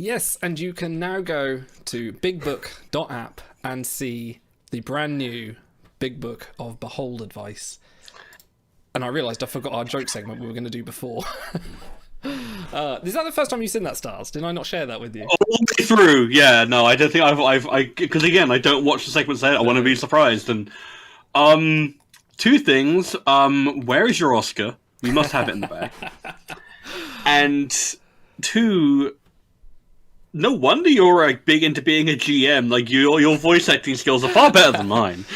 Yes, and you can now go to bigbook.app and see the brand new Big Book of Behold advice. And I realised I forgot our joke segment we were going to do before. Is that the first time you've seen that, Stars? Did I not share that with you? All the way through, yeah. No, I don't think because again, I don't watch the segments there. I want to be surprised. And two things. Where is your Oscar? You must have it in the bag. And two, no wonder you're like big into being a GM. Like your voice acting skills are far better than mine.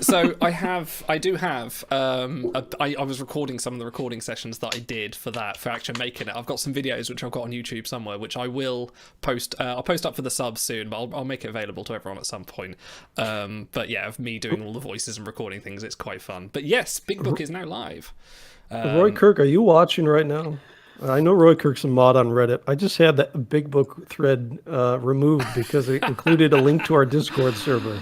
So I do have. I was recording some of the recording sessions that I did for actually making it. I've got some videos which I've got on YouTube somewhere, which I will post. I'll post up for the subs soon, but I'll make it available to everyone at some point. But yeah, of me doing all the voices and recording things, it's quite fun. But yes, Big Book is now live. Roy Kirk, are you watching right now? I know Roy Kirk's a mod on Reddit. I just had that Big Book thread removed because it included a link to our Discord server.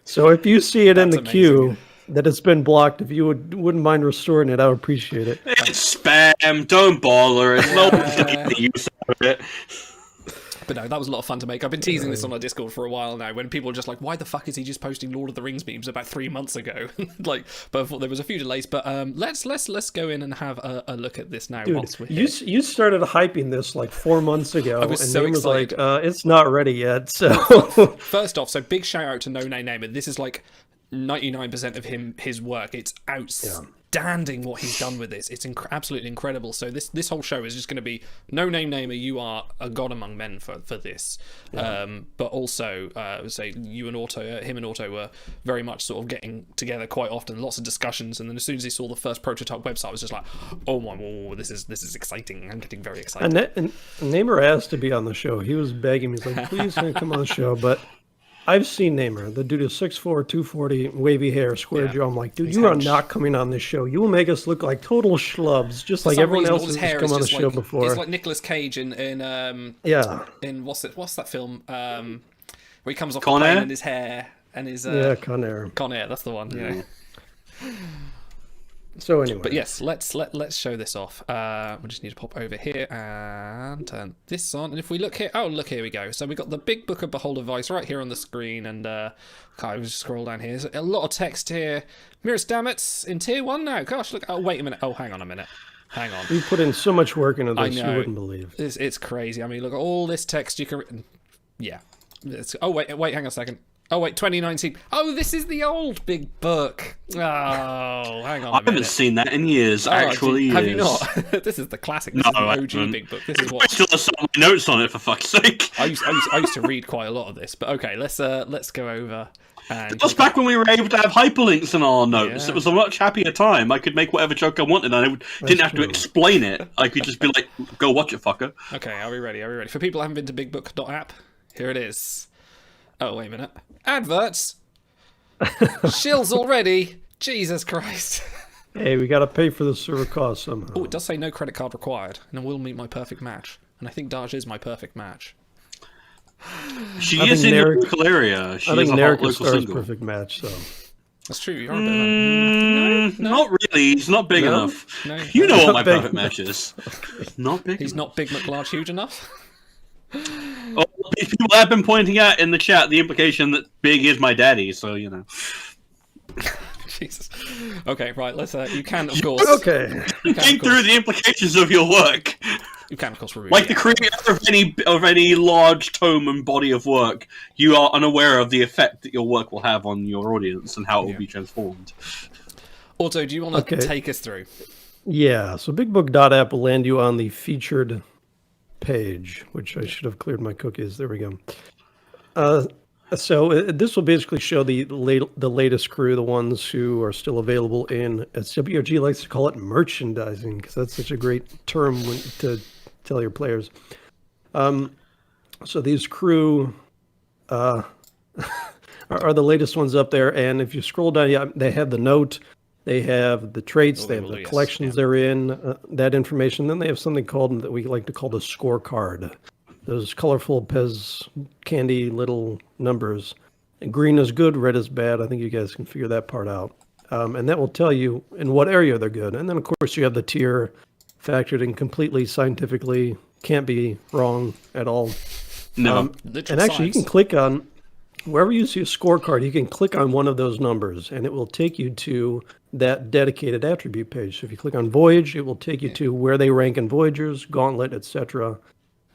So if you see it in the queue that it's been blocked, if you wouldn't mind restoring it, I would appreciate it. It's spam. Don't bother. It's no one's getting the use out of it. But no, that was a lot of fun to make. I've been teasing this on our Discord for a while now, when people are just like, why the fuck is he just posting Lord of the Rings memes about 3 months ago? But there was a few delays. But let's go in and have a look at this now. Dude, once we're here. You started hyping this like 4 months ago. I was so excited. Like, it's not ready yet. So first off, so big shout out to No Name Namer. This is like 99% of his work. It's outstanding what he's done with this. It's absolutely incredible. So this whole show is just going to be No Name Namer. You are a god among men for this. But also, say you and him and Auto were very much sort of getting together quite often. Lots of discussions, and then as soon as he saw the first prototype website, I was just like, oh my, this is exciting. I'm getting very excited. And Namer asked to be on the show. He was begging me. He's like, please can I come on the show? But I've seen Namer. The dude is 6'4", 240, wavy hair, square jaw. I'm like, dude, you are not coming on this show. You will make us look like total schlubs, just like everyone else has come on the show before. It's like Nicolas Cage in what's that film where he comes off the plane and his hair and his Con Air. Con Air, that's the one. Yeah. So anyway, but yes, let's show this off. We just need to pop over here and turn this on. And if we look here, here we go. So we got the Big Book of Behold advice right here on the screen, and I'll just scroll down here. There's a lot of text here. Mirrors, damn it, in tier 1 now. Gosh, look. Oh, wait a minute. Oh, hang on a minute. Hang on. We put in so much work into this, you wouldn't believe. It's crazy. I mean, look at all this text you can. Yeah. Wait, hang on a second. Oh, wait, 2019. Oh, this is the old Big Book. Oh, hang on a minute. I haven't seen that in years, actually. Have you not? This is the classic. This is the OG Big Book. This is what... I still have some notes on it, for fuck's sake. I used to read quite a lot of this. But okay, let's go over. It was back when we were able to have hyperlinks in our notes. Yeah. It was a much happier time. I could make whatever joke I wanted, and I didn't have to explain it. I could just be like, go watch it, fucker. Okay, are we ready? For people who haven't been to bigbook.app, here it is. Oh, wait a minute. Adverts? Shills already? Jesus Christ. Hey, we got to pay for the server cost somehow. Oh, it does say no credit card required, and I will meet my perfect match. And I think Daj is my perfect match. She is in your local area. She is a hot local single. Perfect match, so. That's true. You are a bit no. Not really. He's not big enough. No. You know what my perfect match is. Okay. Not big. He's not Big McLarge huge enough. Well, people have been pointing out in the chat the implication that Big is my daddy, so you know. Jesus. Okay, right. Let's. You can, of course. Okay. Think through the implications of your work. You can, of course, review. Like the creator of any large tome and body of work, you are unaware of the effect that your work will have on your audience and how it will be transformed. Auto, do you want to take us through? Yeah. So bigbook.app will land you on the featured page, which I should have cleared my cookies. There we go. So this will basically show the latest crew, the ones who are still available in, as WOG likes to call it, merchandising, because that's such a great term to tell your players. So these crew are the latest ones up there, and if you scroll down, they have the note, they have the traits, they have the collections they're in, that information. Then they have something called, that we like to call the scorecard. Those colorful Pez candy little numbers. And green is good, red is bad. I think you guys can figure that part out. And that will tell you in what area they're good. And then, of course, you have the tier factored in completely scientifically. Can't be wrong at all. Never. And actually, you can click on, wherever you see a scorecard, you can click on one of those numbers, and it will take you to that dedicated attribute page. So if you click on Voyage, it will take you to where they rank in Voyagers, Gauntlet, etc.,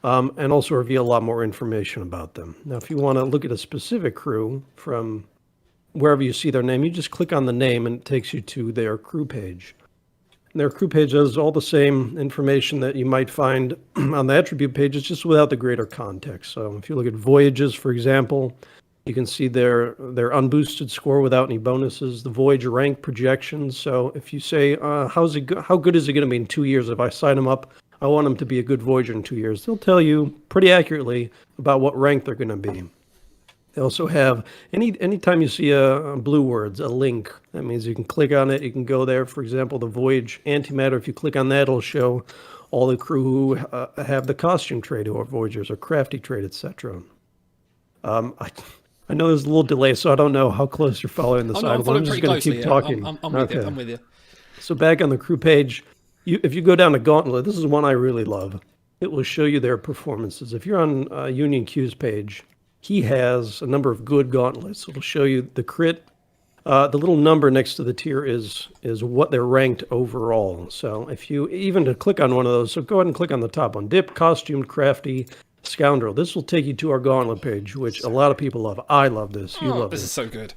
and also reveal a lot more information about them. Now, if you want to look at a specific crew from wherever you see their name, you just click on the name, and it takes you to their crew page. And their crew page has all the same information that you might find on the attribute page, it's just without the greater context. So if you look at Voyages, for example, you can see their unboosted score without any bonuses, the Voyage rank projections. So if you say, how good is it going to be in 2 years? If I sign them up, I want them to be a good Voyager in 2 years. They'll tell you pretty accurately about what rank they're going to be. They also have, anytime you see a blue words, a link, that means you can click on it, you can go there. For example, the Voyage Antimatter, if you click on that, it'll show all the crew who have the costume trait, who are Voyagers, or crafty trait, etc. I know there's a little delay, so I don't know how close you're following this. I'm following just pretty going to closely. keep talking. I'm with you. I'm with you. So back on the crew page, if you go down to Gauntlet, this is one I really love. It will show you their performances. If you're on Union Q's page, he has a number of good gauntlets. It'll show you the crit. The little number next to the tier is what they're ranked overall. So if you even to click on one of those, so go ahead and click on the top one: Dip, Costumed, Crafty, Scoundrel. This will take you to our Gauntlet page, which a lot of people love. I love this. You love this. This is so good.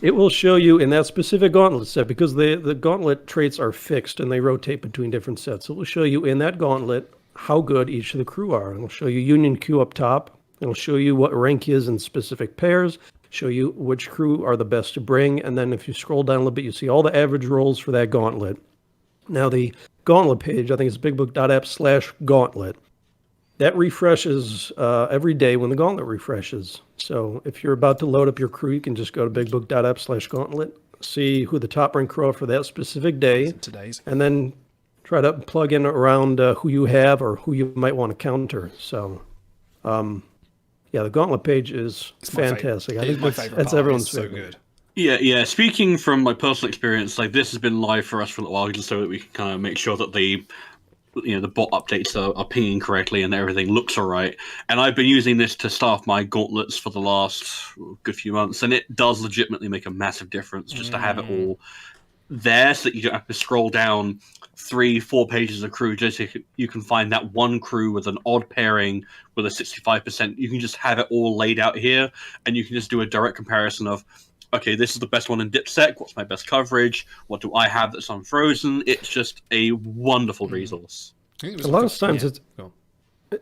It will show you in that specific Gauntlet set, because the Gauntlet traits are fixed and they rotate between different sets. It will show you in that Gauntlet how good each of the crew are. It'll show you Union Q up top. It'll show you what rank is in specific pairs, show you which crew are the best to bring, and then if you scroll down a little bit, you see all the average rolls for that Gauntlet. Now the Gauntlet page, I think it's bigbook.app/gauntlet. That refreshes every day when the Gauntlet refreshes. So if you're about to load up your crew, you can just go to bigbook.app/gauntlet, see who the top rank crew are for that specific day, and then try to plug in around who you have or who you might want to counter. So, yeah, the Gauntlet page is fantastic. I think that's everyone's favorite. So good. Yeah. Speaking from my personal experience, like this has been live for us for a little while, just so that we can kind of make sure that the bot updates are pinging correctly and everything looks all right. And I've been using this to staff my gauntlets for the last good few months, and it does legitimately make a massive difference just to have it all there, so that you don't have to scroll down 3-4 pages of crew just so you can find that one crew with an odd pairing with a 65%. You can just have it all laid out here, and you can just do a direct comparison of, okay, this is the best one in DipSec. What's my best coverage? What do I have that's unfrozen? It's just a wonderful resource. A lot of times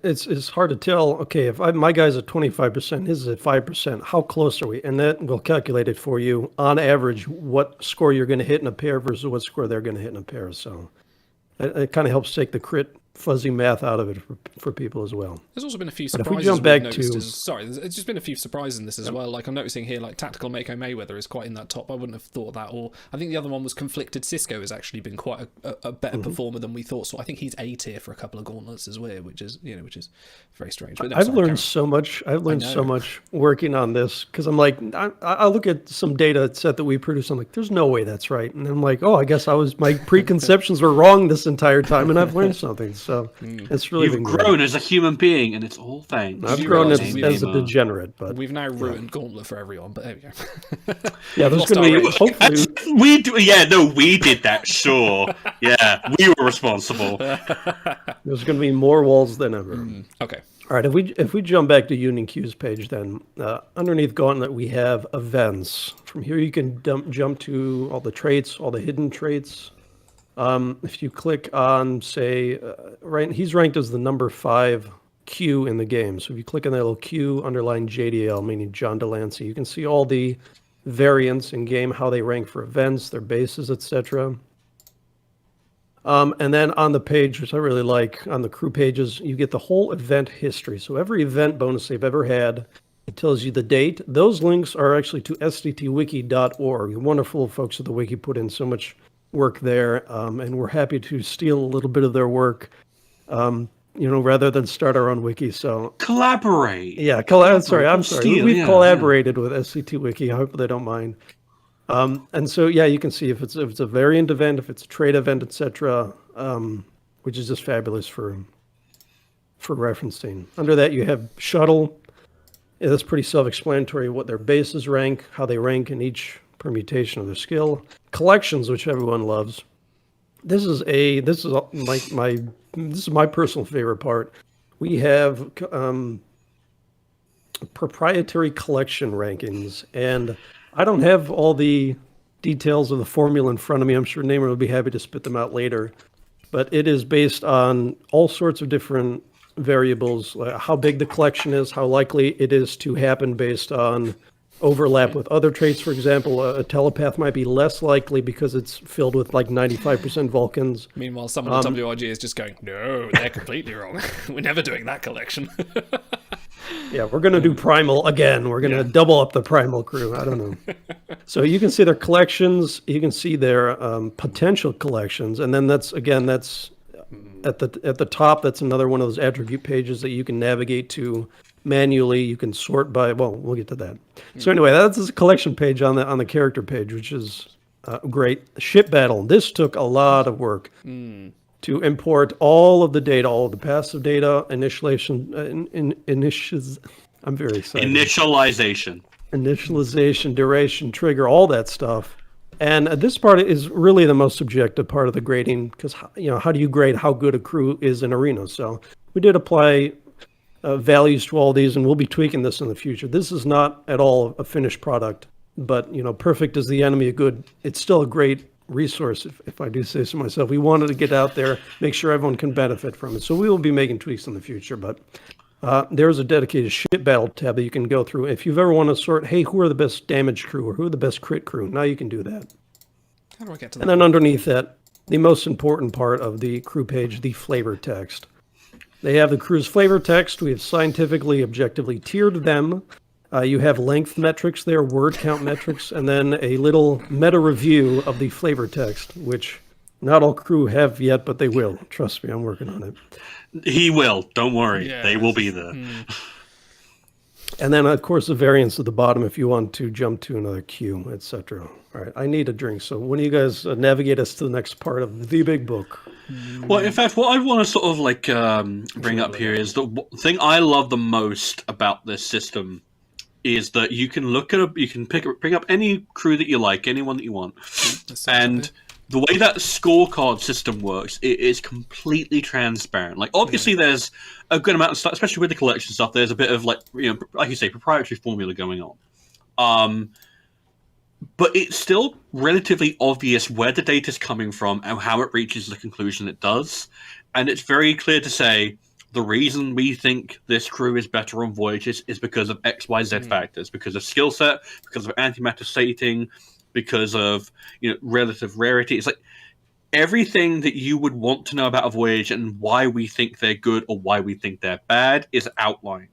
it's hard to tell. Okay, if my guy's at 25%, his is at 5%. How close are we? And that will calculate it for you on average what score you're going to hit in a pair versus what score they're going to hit in a pair. So it kind of helps take the crit fuzzy math out of it for people as well. There's also been a few But surprises. if we jump back there's just been a few surprises in this as well. Like I'm noticing here, like Tactical Mako Mayweather is quite in that top. I wouldn't have thought that. Or I think the other one was Conflicted Cisco has actually been quite a better performer than we thought. So I think he's A tier for a couple of gauntlets as well, which is very strange. But I've learned so much. I've learned so much working on this, because I'm like, I look at some data set that we produce. I'm like, there's no way that's right. And I'm like, oh, I guess my preconceptions were wrong this entire time, and I've learned something. So it's really You've grown as a human being, and it's all thanks. I've grown as a degenerate, but we've now ruined Gauntlet for everyone. But there we go. Yeah, there's going to be hopefully we did that. Sure, yeah, we were responsible. There's going to be more walls than ever. Okay. All right, if we jump back to Union Q's page, then underneath Gauntlet we have events. From here you can jump to all the traits, all the hidden traits. If you click on, say, he's ranked as the number 5 Q in the game. So if you click on that little Q underlined JDL, meaning John Delancey, you can see all the variants in game, how they rank for events, their bases, etc. And then on the page, which I really like, on the crew pages, you get the whole event history. So every event bonus they've ever had, it tells you the date. Those links are actually to sdtwiki.org. Wonderful folks at the wiki put in so much work there, and we're happy to steal a little bit of their work, rather than start our own wiki. So collaborate. Yeah, I'm sorry. Steal, We've collaborated with SCT Wiki. I hope they don't mind. And so you can see if it's a variant event, if it's a trade event, etc., which is just fabulous for for referencing. Under that, you have shuttle. Yeah, that's pretty self-explanatory what their bases rank, how they rank in each permutation of their skill. Collections, which everyone loves. This is my personal favorite part. We have proprietary collection rankings, and I don't have all the details of the formula in front of me. I'm sure Namer will be happy to spit them out later, but it is based on all sorts of different variables, like how big the collection is, how likely it is to happen based on overlap with other traits. For example, a telepath might be less likely because it's filled with like 95% Vulcans. Meanwhile, someone at WRG is just going, no, they're completely wrong. We're never doing that collection. Yeah, we're going to do Primal again. We're going to double up the Primal crew. I don't know. So you can see their collections. You can see their potential collections. And then that's at the top. That's another one of those attribute pages that you can navigate to manually. You can sort by, well, we'll get to that. So anyway, that's a collection page on the character page, which is great. Ship battle. This took a lot of work. To import all of the data, all of the passive data, initialization. I'm very excited. Initialization, duration, trigger, all that stuff. And this part is really the most subjective part of the grading, because how do you grade how good a crew is in Arena? So we did apply values to all these, and we'll be tweaking this in the future. This is not at all a finished product, but perfect is the enemy of good. It's still a great resource, if I do say so myself. We wanted to get out there, make sure everyone can benefit from it. So we will be making tweaks in the future, but there's a dedicated ship battle tab that you can go through. If you've ever want to sort, hey, who are the best damage crew or who are the best crit crew? Now you can do that. How do I get to that? And then underneath that, the most important part of the crew page, the flavor text. They have the crew's flavor text. We have scientifically, objectively tiered them. You have length metrics there, word count metrics, and then a little meta review of the flavor text, which not all crew have yet, but they will. Trust me, I'm working on it. He will. Don't worry. Yes. They will be there. And then, of course, the variants at the bottom if you want to jump to another queue, etc. All right, I need a drink. So when do you guys navigate us to the next part of the big book? Well, in fact, what I want to sort of bring up here is the thing I love the most about this system is that you can bring up any crew that you like, anyone that you want, and the way that scorecard system works, it is completely transparent. Like, obviously, there's a good amount of stuff, especially with the collection stuff. There's a bit of like you say, proprietary formula going on, but it's still relatively obvious where the data is coming from and how it reaches the conclusion it does, and it's very clear to say, the reason we think this crew is better on Voyages is because of X, Y, Z factors, because of skill set, because of antimatter stating, because of relative rarity. It's like everything that you would want to know about a Voyage and why we think they're good or why we think they're bad is outlined.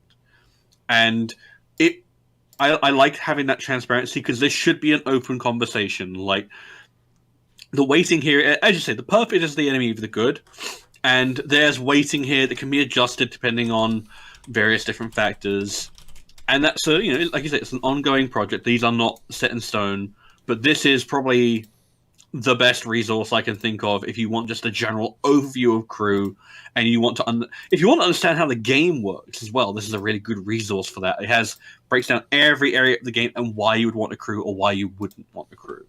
And I like having that transparency because this should be an open conversation. Like the weighting here, as you say, the perfect is the enemy of the good. And there's weighting here that can be adjusted depending on various different factors. And that's, like you said, it's an ongoing project. These are not set in stone. But this is probably the best resource I can think of if you want just a general overview of crew and you want to if you want to understand how the game works as well. This is a really good resource for that. It breaks down every area of the game and why you would want a crew or why you wouldn't want a crew.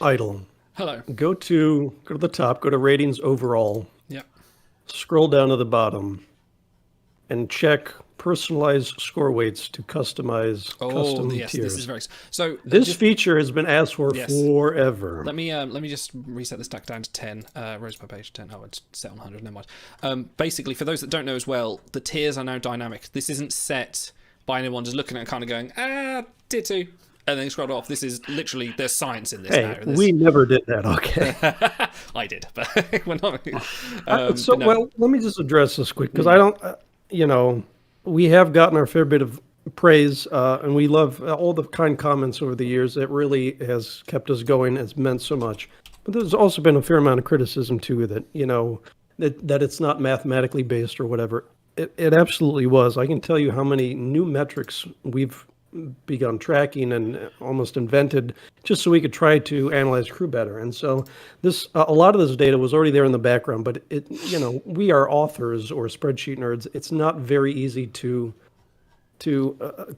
Idle. Hello. Go to the top, go to ratings overall. Yeah. Scroll down to the bottom and check personalized score weights to customize custom tiers. This is very so. This feature has been asked for forever. Let me just reset the stack down to 10 rows per page. 10. Oh, it's set on 100. Never mind. Basically, for those that don't know as well, the tiers are now dynamic. This isn't set by anyone just looking at it kind of going tier 2. And then scroll off. This is literally, there's science in this now. We never did that, okay? I did, but we're not. Well, let me just address this quick, because I don't, we have gotten our fair bit of praise, and we love all the kind comments over the years. It really has kept us going. It's meant so much. But there's also been a fair amount of criticism, too, that, that it's not mathematically based or whatever. It absolutely was. I can tell you how many new metrics we've begun tracking and almost invented just so we could try to analyze crew better. And so this a lot of this data was already there in the background, but we are authors or spreadsheet nerds. It's not very easy to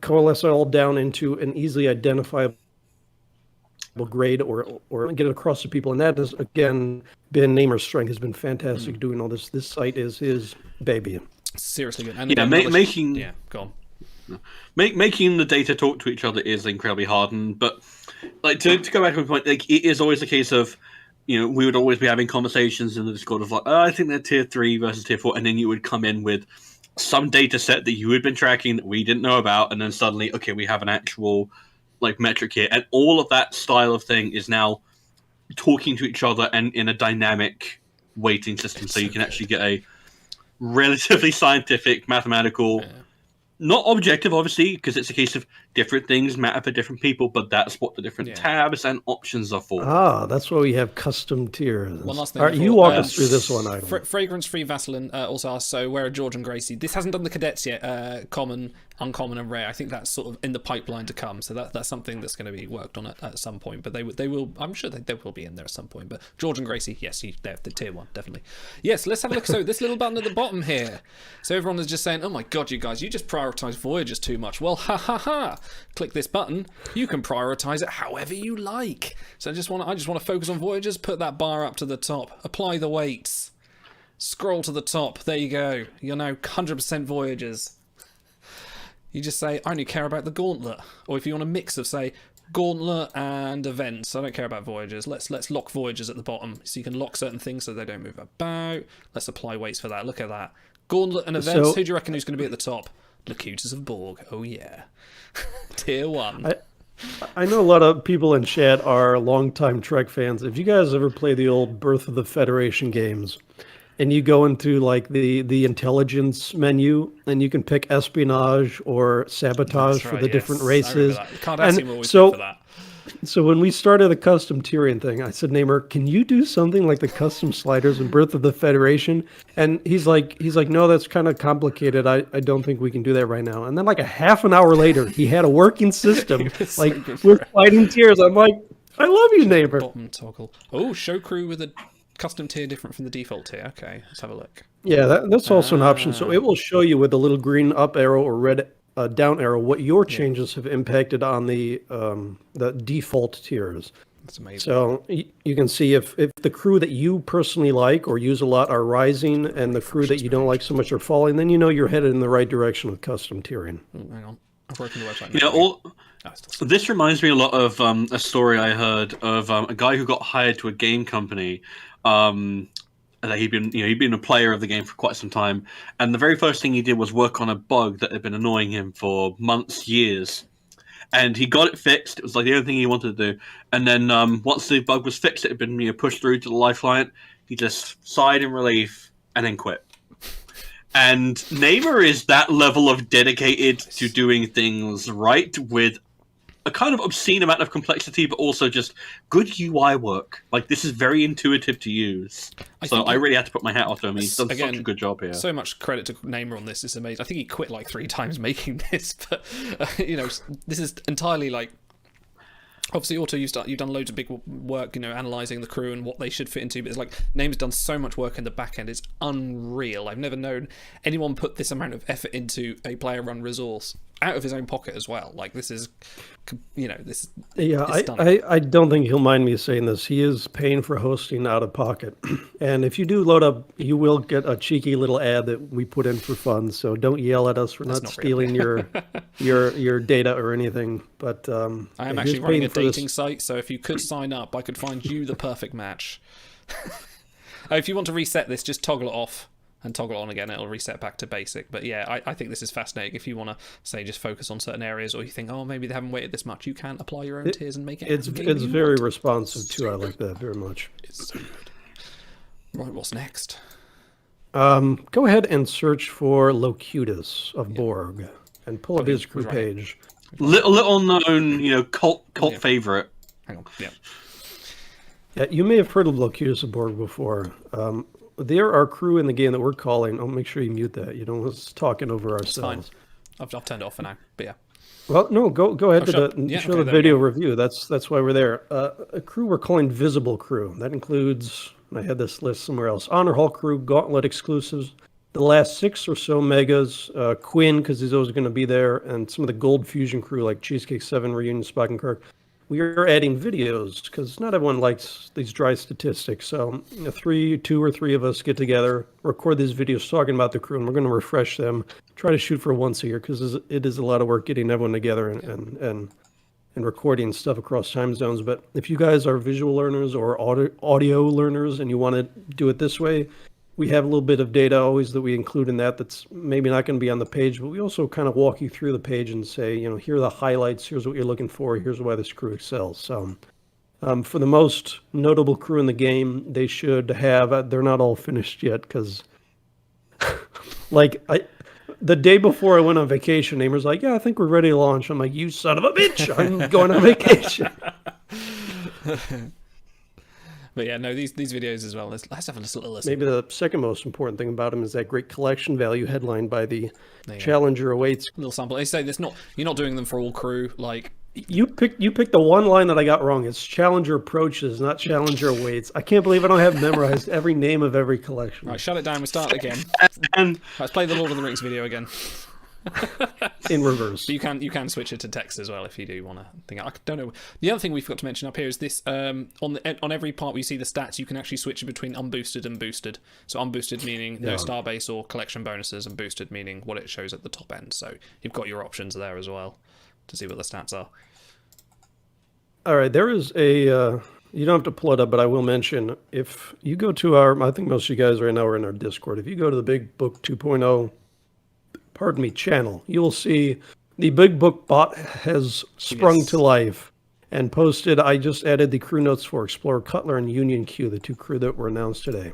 coalesce it all down into an easily identifiable grade or get it across to people. And that has, again, been Namer's strength, has been fantastic doing all this. This site is his baby. Seriously good. And Yeah, making yeah, go on. Making the data talk to each other is incredibly hard, but like to go back to my point, like it is always a case of, we would always be having conversations in the Discord of like, oh, I think they're tier 3 versus tier 4, and then you would come in with some data set that you had been tracking that we didn't know about, and then suddenly, okay, we have an actual like metric here, and all of that style of thing is now talking to each other and in a dynamic weighting system, so you can actually get a relatively scientific, mathematical, not objective, obviously, because it's a case of different things matter for different people, but that's what the different tabs and options are for. Ah, that's why we have custom tiers. One last thing. All right, you walk us through this one item. Fragrance-free Vaseline also asks, so where are George and Gracie? This hasn't done the cadets yet, common, uncommon, and rare. I think that's sort of in the pipeline to come, so that's something that's going to be worked on at some point, but they will, I'm sure they will be in there at some point, but George and Gracie, yes, they're the tier 1, definitely. Yes, let's have a look. So this little button at the bottom here. So everyone is just saying, oh my god, you guys, you just prioritize Voyages too much. Well, ha ha ha. Click this button, you can prioritize it however you like. So I just want to focus on Voyages, put that bar up to the top, apply the weights, scroll to the top, there you go. You're now 100% Voyages. You just say, I only care about the gauntlet. Or if you want a mix of, say, gauntlet and events, I don't care about Voyages. Let's lock Voyages at the bottom, so you can lock certain things so they don't move about. Let's apply weights for that. Look at that. Gauntlet and events, who do you reckon who's going to be at the top? Locutus of Borg, oh yeah. Tier 1. I know a lot of people in chat are longtime Trek fans. If you guys ever play the old Birth of the Federation games, and you go into like the intelligence menu, and you can pick espionage or sabotage for the different races. Cardassian will always go for that. So when we started the custom tiering thing, I said, Namer, can you do something like the custom sliders in Birth of the Federation? And he's like, no, that's kind of complicated. I don't think we can do that right now. And then like a half an hour later, he had a working system. Like we're sliding tiers. I'm like, I love you, Namer. Bottom toggle. Oh, show crew with a custom tier different from the default tier. Okay, let's have a look. Yeah, that's also an option. So it will show you with a little green up arrow or red down arrow what your changes have impacted on the default tiers. That's amazing. So you can see if the crew that you personally like or use a lot are rising, and the crew that you don't like so much are falling, then you know you're headed in the right direction with custom tiering. Hang on, I've worked on the website. Yeah, this reminds me a lot of a story I heard of a guy who got hired to a game company. That he'd been a player of the game for quite some time, and the very first thing he did was work on a bug that had been annoying him for months, years, and he got it fixed. It was like the only thing he wanted to do, and then once the bug was fixed, it had been pushed through to the live client. He just sighed in relief and then quit. And Namer is that level of dedicated to doing things right with a kind of obscene amount of complexity, but also just good UI work. Like, this is very intuitive to use. I really had to put my hat off to him. He's done such a good job here. So much credit to Namer on this. It's amazing. I think he quit like 3 times making this, but this is entirely like. Obviously, Otto, you've done loads of big work, analysing the crew and what they should fit into, but it's like, Namer's done so much work in the back end, it's unreal. I've never known anyone put this amount of effort into a player-run resource, out of his own pocket as well. Like, this is, this Yeah, I don't think he'll mind me saying this. He is paying for hosting out of pocket. And if you do load up, you will get a cheeky little ad that we put in for fun, so don't yell at us for not stealing your data or anything. But I am actually running a dating site, so if you could sign up, I could find you the perfect match. If you want to reset this, just toggle it off and toggle it on again. It'll reset back to basic. But yeah, I think this is fascinating. If you want to, say, just focus on certain areas, or you think, oh, maybe they haven't waited this much, you can apply your own tiers and make it. It's very responsive too. I like that very much. It's so good. Right, what's next? Go ahead and search for Locutus of Borg and pull up his crew page. Little known, cult favorite. Hang on. Yeah. Yeah, you may have heard of Locutus of Borg before. There are crew in the game that we're calling. Oh, make sure you mute that. You don't want us talking over ourselves. I've turned it off for now. But yeah. Well, no, go ahead to show the video review. That's why we're there. A crew we're calling Visible Crew. That includes, and I had this list somewhere else, Honor Hall Crew, Gauntlet exclusives, the last 6 or so megas, Quinn, because he's always going to be there, and some of the Gold Fusion crew like Cheesecake 7, Reunion, Spock, and Kirk. We are adding videos because not everyone likes these dry statistics. So 2 or 3 of us get together, record these videos talking about the crew, and we're going to refresh them. Try to shoot for once a year because it is a lot of work getting everyone together and recording stuff across time zones. But if you guys are visual learners or audio learners and you want to do it this way, we have a little bit of data always that we include in that's maybe not going to be on the page, but we also kind of walk you through the page and say, here are the highlights, here's what you're looking for, here's why this crew excels. So for the most notable crew in the game, they should have, they're not all finished yet because the day before I went on vacation, Namer's like, yeah, I think we're ready to launch. I'm like, you son of a bitch, I'm going on vacation. But yeah, no, these videos as well. Let's have a little listen. Maybe the second most important thing about them is that great collection value headlined by the Challenger awaits. A little sample. They say you're not doing them for all crew. Like you picked the one line that I got wrong. It's Challenger approaches, not Challenger awaits. I can't believe I don't have memorized every name of every collection. Right, shut it down. We start again. Let's play the Lord of the Rings video again. In reverse. But you can switch it to text as well if you do want to think. I don't know. The other thing we forgot to mention up here is this: on every part where you see the stats, you can actually switch it between unboosted and boosted. So unboosted meaning no starbase or collection bonuses, and boosted meaning what it shows at the top end. So you've got your options there as well to see what the stats are. All right, there is a. You don't have to pull it up, but I will mention if you go to I think most of you guys right now are in our Discord. If you go to the Big Book 2.0. Channel, you will see the Big Book bot has sprung to life and posted. I just added the crew notes for Explorer Cutler and Union Q, the 2 crew that were announced today.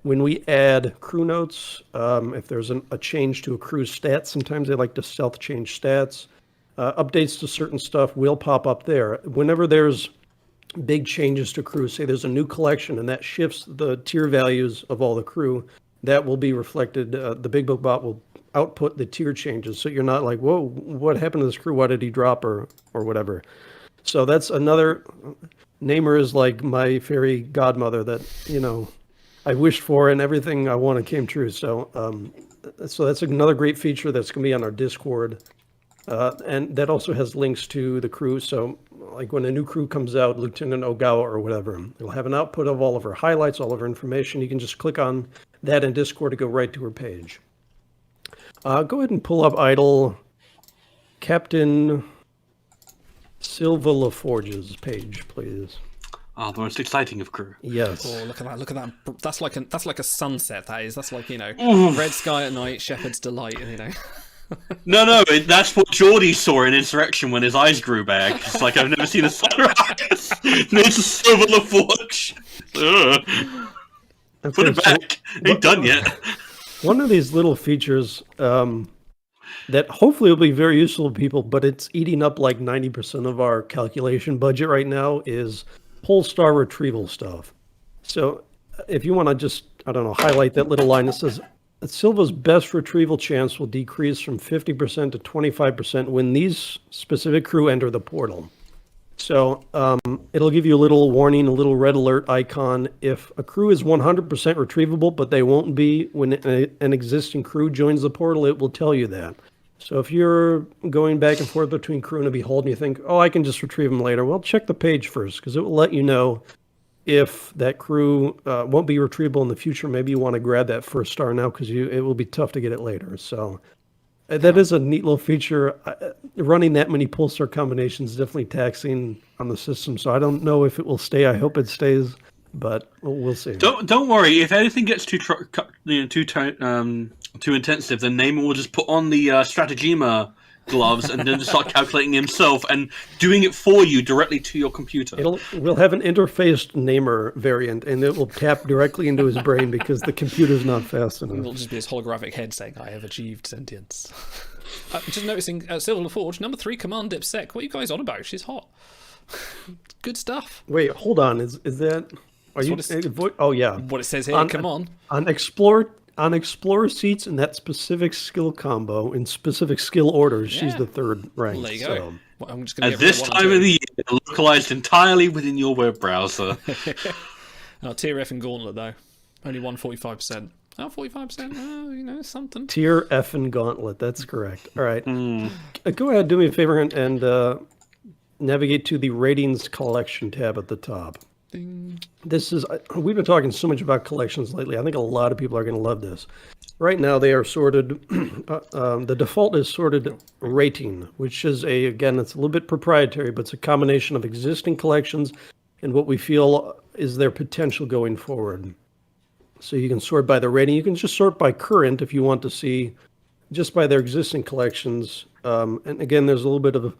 When we add crew notes, if there's a change to a crew's stats, sometimes they like to stealth change stats. Updates to certain stuff will pop up there. Whenever there's big changes to crew, say there's a new collection and that shifts the tier values of all the crew, that will be reflected. The Big Book bot will output the tier changes, so you're not like, whoa, what happened to this crew? Why did he drop or whatever? So that's another. Namer is like my fairy godmother that I wished for, and everything I wanted came true. So that's another great feature that's going to be on our Discord, and that also has links to the crew. So like when a new crew comes out, Lieutenant Ogawa or whatever, it'll have an output of all of her highlights, all of her information. You can just click on that in Discord to go right to her page. Go ahead and pull up idle Captain Silva LaForge's page, please. Oh, the most exciting of crew. Yes. Oh, look at that. That's like a sunset. That is. That's like red sky at night, shepherd's delight. No, that's what Geordie saw in Insurrection when his eyes grew back. It's like, I've never seen a sunrise. There's a Silva LaForge. Put it back. Ain't done yet. One of these little features that hopefully will be very useful to people, but it's eating up like 90% of our calculation budget right now, is Polestar retrieval stuff. So if you want to just, highlight that little line that says, Silva's best retrieval chance will decrease from 50% to 25% when these specific crew enter the portal. So it'll give you a little warning, a little red alert icon. If a crew is 100% retrievable, but they won't be when an existing crew joins the portal, it will tell you that. So if you're going back and forth between crew and a behold and you think, I can just retrieve them later, well, check the page first, because it will let you know if that crew won't be retrievable in the future. Maybe you want to grab that first star now because it will be tough to get it later. So that is a neat little feature. Running that many Pulsar combinations is definitely taxing on the system, so I don't know if it will stay. I hope it stays, but we'll see. Don't worry. If anything gets too intensive, then Namer will just put on the Stratagema gloves and then just start calculating himself and doing it for you directly to your computer. We'll have an interfaced Namer variant, and it will tap directly into his brain because the computer's not fast enough. It'll just be his holographic head saying, "I have achieved sentience." Just noticing, Silver LaForge, number 3, Command Dipsec. What are you guys on about? She's hot. Good stuff. Wait, hold on. Is that? Are you? Oh yeah. What it says here. Come on. On Explorer on Explorer seats in that specific skill combo, in specific skill orders, she's Yeah. the third ranked. There you go. So. Well, I'm just gonna At this time of the year, localized entirely within your web browser. Tier F and Gauntlet, though. Only 145%. Oh, 45%? Oh, you know, something. Tier F and Gauntlet, that's correct. All right. Go ahead, do me a favor and navigate to the Ratings Collection tab at the top. Ding. This is, we've been talking so much about collections lately. I think a lot of people are going to love this. Right now, they are sorted, the default is sorted rating, which is again, it's a little bit proprietary, but it's a combination of existing collections and what we feel is their potential going forward. So you can sort by the rating. You can just sort by current if you want to see just by their existing collections. And again, there's a little bit of a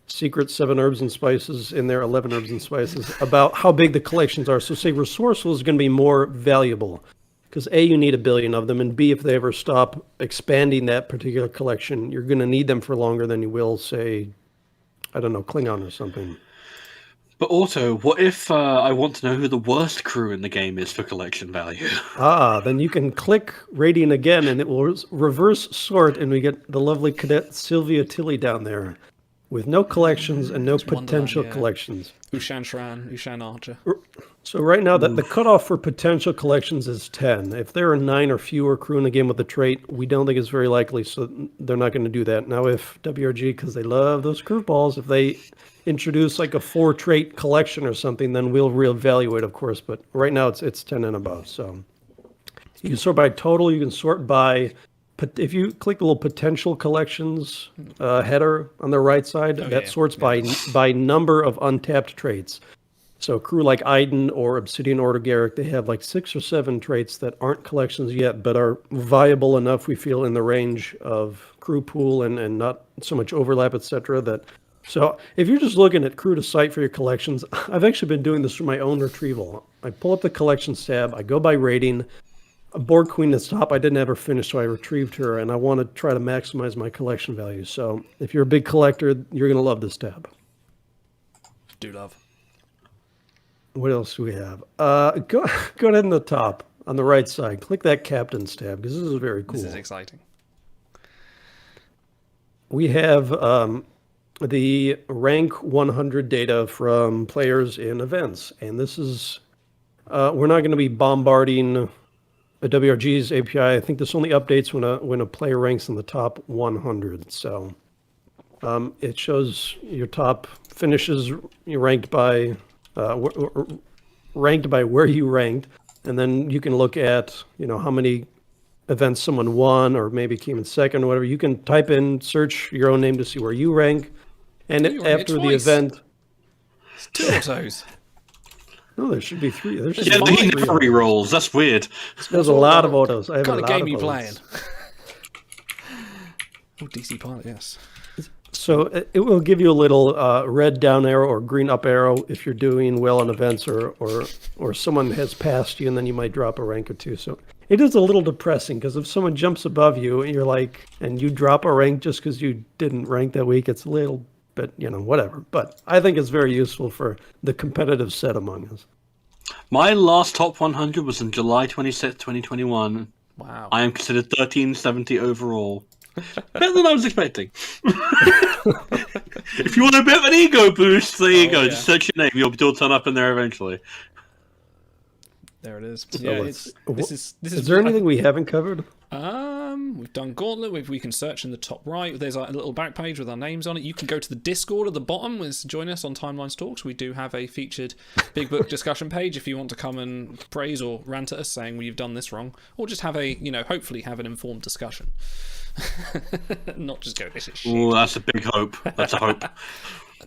secret 7 herbs and spices in there, 11 herbs and spices, about how big the collections are. So say resourceful is going to be more valuable because A, you need 1 billion of them, and B, if they ever stop expanding that particular collection, you're going to need them for longer than you will, say, I don't know, Klingon or something. But also, what if I want to know who the worst crew in the game is for collection value? Then you can click rating again, and it will reverse sort, and we get the lovely cadet Sylvia Tilly down there, with no collections and no potential collections. Ushan Archer. So right now, the cutoff for potential collections is 10. If there are 9 or fewer crew in the game with the trait, we don't think it's very likely, so they're not going to do that. Now, if WRG, because they love those curveballs, if they introduce like a 4-trait collection or something, then we'll reevaluate, of course. But right now, it's 10 and above. So you can sort by total. You can sort by, if you click the little potential collections header on the right side, sorts by number of untapped traits. So a crew like Iden or Obsidian Order Garrick, they have like 6 or 7 traits that aren't collections yet, but are viable enough, we feel, in the range of crew pool and not so much overlap, etc. So if you're just looking at crew to site for your collections, I've actually been doing this for my own retrieval. I pull up the collections tab, I go by rating, a board queen that's top, I didn't have her finished, so I retrieved her, and I want to try to maximize my collection value. So if you're a big collector, you're going to love this tab. Do love. What else do we have? Go ahead in the top on the right side. Click that Captain's tab because this is very cool. This is exciting. We have the rank 100 data from players in events, and this is we're not going to be bombarding a WRG's API. I think this only updates when a player ranks in the top 100. So it shows your top finishes ranked by. Ranked by where you ranked, and then you can look at how many events someone won or maybe came in second or whatever. You can type in, search your own name to see where you rank, and after the event, it's 2 autos. No, there should be 3. There's Yeah, he never re-rolls. That's weird. There's a lot of autos. What kind of game are you playing? Oh, DC Pilot, yes. So it will give you a little red down arrow or green up arrow if you're doing well in events or someone has passed you, and then you might drop a rank or 2. So it is a little depressing because if someone jumps above you and you're like, and you drop a rank just because you didn't rank that week, it's a little bit, whatever. But I think it's very useful for the competitive set among us. My last top 100 was in July 26th, 2021. Wow. I am considered 1370 overall. Better than I was expecting. If you want a bit of an ego boost, there you go. Yeah. Just search your name. You'll turn up in there eventually. There it is. So Yeah, this is. Is there anything we haven't covered? We've done Gauntlet. We can search in the top right. There's a little back page with our names on it. You can go to the Discord at the bottom. Join us on Timelines Talks. We do have a featured Big Book discussion page if you want to come and praise or rant at us saying you've done this wrong, or just have hopefully have an informed discussion. Not just go, this is shit. Oh, that's a big hope. That's a hope.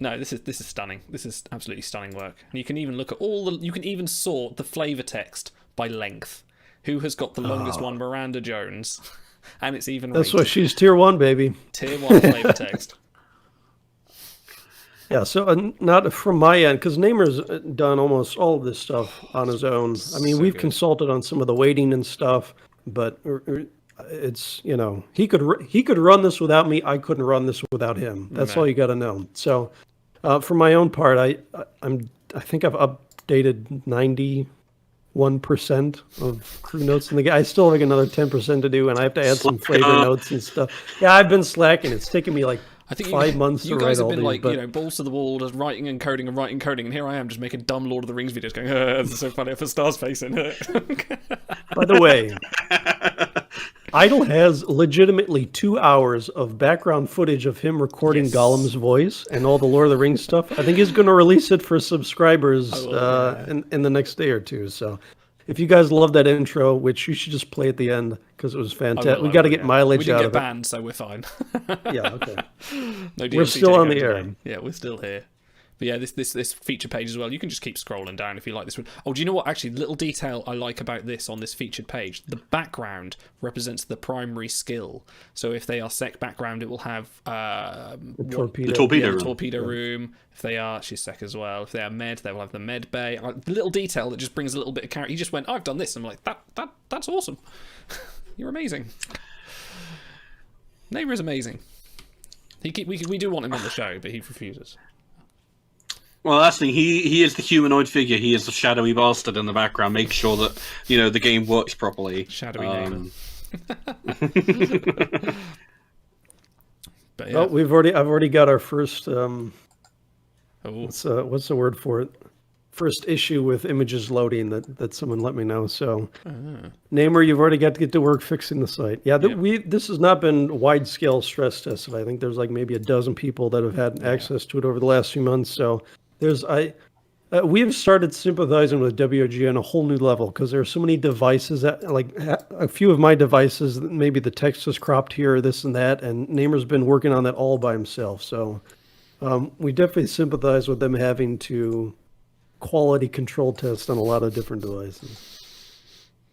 No, this is stunning. This is absolutely stunning work. And you can even look at you can even sort the flavor text by length. Who has got the longest one? Miranda Jones. And it's even That's rated. why she's tier 1, baby. Tier 1 flavor text. Yeah, so not from my end, because Namer's done almost all of this stuff on his own. I mean, we've consulted on some of the weighting and stuff, but it's, he could run this without me. I couldn't run this without him. That's all you got to know. So for my own part, I think I've updated 91 1% of crew notes in the game. I still have like another 10% to do, and I have to add some flavor notes and stuff. Yeah, I've been slacking. It's taken me like I think 5 months to write all these. You guys have been like, but... balls to the wall, just writing and coding, and here I am just making dumb Lord of the Rings videos going, this is so funny, I put Star's face in it. By the way, Idle has legitimately 2 hours of background footage of him recording Gollum's voice and all the Lord of the Rings stuff. I think he's going to release it for subscribers in the next day or two. So if you guys love that intro, which you should just play at the end because it was fantastic. We got to get mileage out of it. We didn't get banned, so we're fine. Yeah, okay. No we're still on the air. Yeah, we're still here. But yeah, this feature page as well, you can just keep scrolling down if you like this one. Oh, do you know what? Actually, little detail I like about this on this featured page. The background represents the primary skill. So if they are sec background, it will have the torpedo room. If they are, she's sec as well. If they are med, they will have the med bay. The little detail that just brings a little bit of character. He just went, I've done this. I'm like, that's awesome. You're amazing. Neighbour is amazing. We do want him on the show, but he refuses. Well, that's the thing. He is the humanoid figure. He is the shadowy bastard in the background, make sure that the game works properly. Shadowy neighbor. But yeah. I've already got our first. What's the word for it? First issue with images loading that someone let me know. So, Namer, you've already got to get to work fixing the site. Yeah, this has not been wide scale stress tested. I think there's like maybe a dozen people that have had access to it over the last few months. So. We have started sympathizing with WOG on a whole new level because there are so many devices that, like a few of my devices, maybe the text is cropped here or this and that, and Namer's been working on that all by himself. So we definitely sympathize with them having to quality control test on a lot of different devices.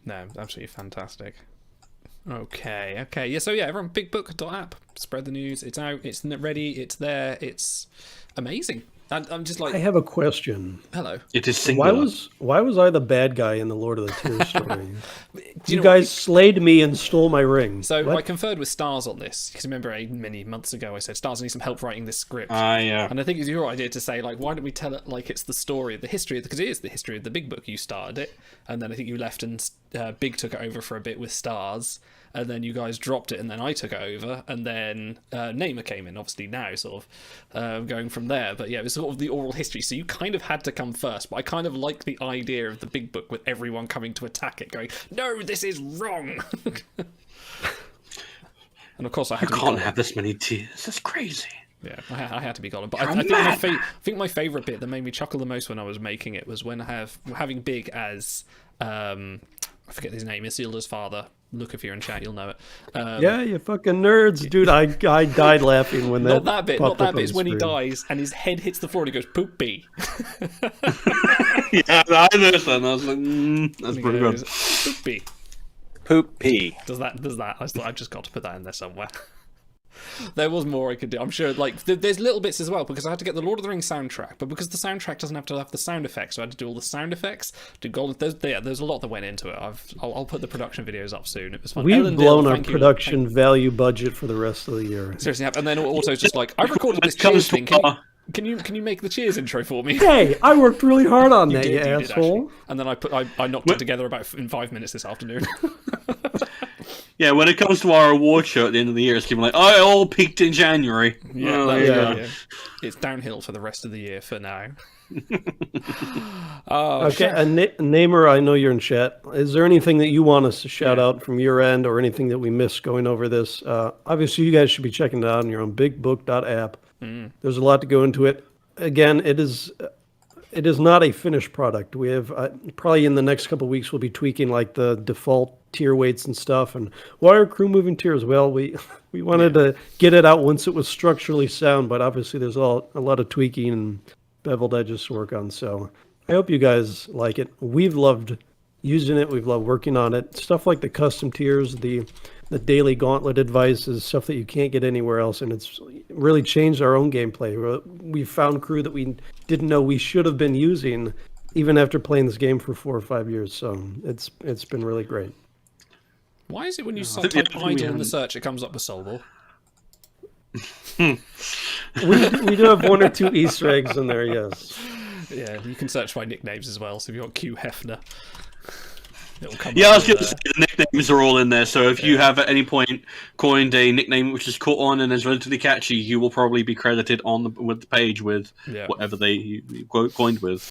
No, absolutely fantastic. Okay. Yeah, so yeah, everyone, bigbook.app, spread the news. It's out, it's ready, it's there, it's amazing. I'm just like, I have a question. Hello. It is singular. Why was I the bad guy in the Lord of the Tears story? you guys slayed me and stole my ring. So I conferred with Stars on this because remember many months ago I said Stars needs some help writing this script. Yeah. And I think it was your idea to say like, why don't we tell it like it's the story, the history, because it is the history of the Big Book. You started it, and then I think you left and Big took it over for a bit with Stars. And then you guys dropped it, and then I took it over, and then Namer came in, obviously now, sort of going from there. But yeah, it was sort of the oral history, so you kind of had to come first. But I kind of like the idea of the Big Book with everyone coming to attack it, going, "No, this is wrong." And of course, I can't have this many tears. That's crazy. Yeah, I had to be Gollum. But I think my favourite bit that made me chuckle the most when I was making it was when having Big as I forget his name, Isildur's father. Look, if you're in chat, you'll know it. Yeah, you fucking nerds, dude. I died laughing when that. Not that bit. It's when he dies and his head hits the floor and he goes poopy. Yeah, I noticed that. And I was like, that's pretty good. Poopy. Poopy. Does that? I thought I've just got to put that in there somewhere. There was more I could do. I'm sure, like, there's little bits as well, because I had to get the Lord of the Rings soundtrack, but because the soundtrack doesn't have to have the sound effects, so I had to do all the sound effects, do gold. There's a lot that went into it. I'll put the production videos up soon. It was fun. We've blown our production value budget for the rest of the year. Seriously, and then also it's just like, I recorded this Cheers thing. Can you make the Cheers intro for me? Hey, I worked really hard on that, you asshole. And then I knocked it together in 5 minutes this afternoon. Yeah, when it comes to our award show at the end of the year, it's gonna be like, I all peaked in January. Yeah. It's downhill for the rest of the year for now. Okay, Namer, I know you're in chat. Is there anything that you want us to shout out from your end, or anything that we missed going over this? Obviously, you guys should be checking it out on your own bigbook.app. There's a lot to go into it. Again, it is not a finished product. We have probably in the next couple of weeks we'll be tweaking like the default tier weights and stuff. And why are crew moving tiers? Well, we wanted to get it out once it was structurally sound, but obviously there's a lot of tweaking and beveled edges to work on. So I hope you guys like it. We've loved using it. We've loved working on it. Stuff like the custom tiers, the daily gauntlet advice is stuff that you can't get anywhere else, and it's really changed our own gameplay. We've found crew that we didn't know we should have been using even after playing this game for 4 or 5 years. So it's been really great. Why is it when you type idle in the search, it comes up with Soulball? we do have 1 or 2 Easter eggs in there, yes. Yeah, you can search by nicknames as well. So if you've got Q Hefner, it'll come. Yeah, I up was going to say the nicknames are all in there. So if you have at any point coined a nickname which is caught on and is relatively catchy, you will probably be credited on with the page with whatever they coined with.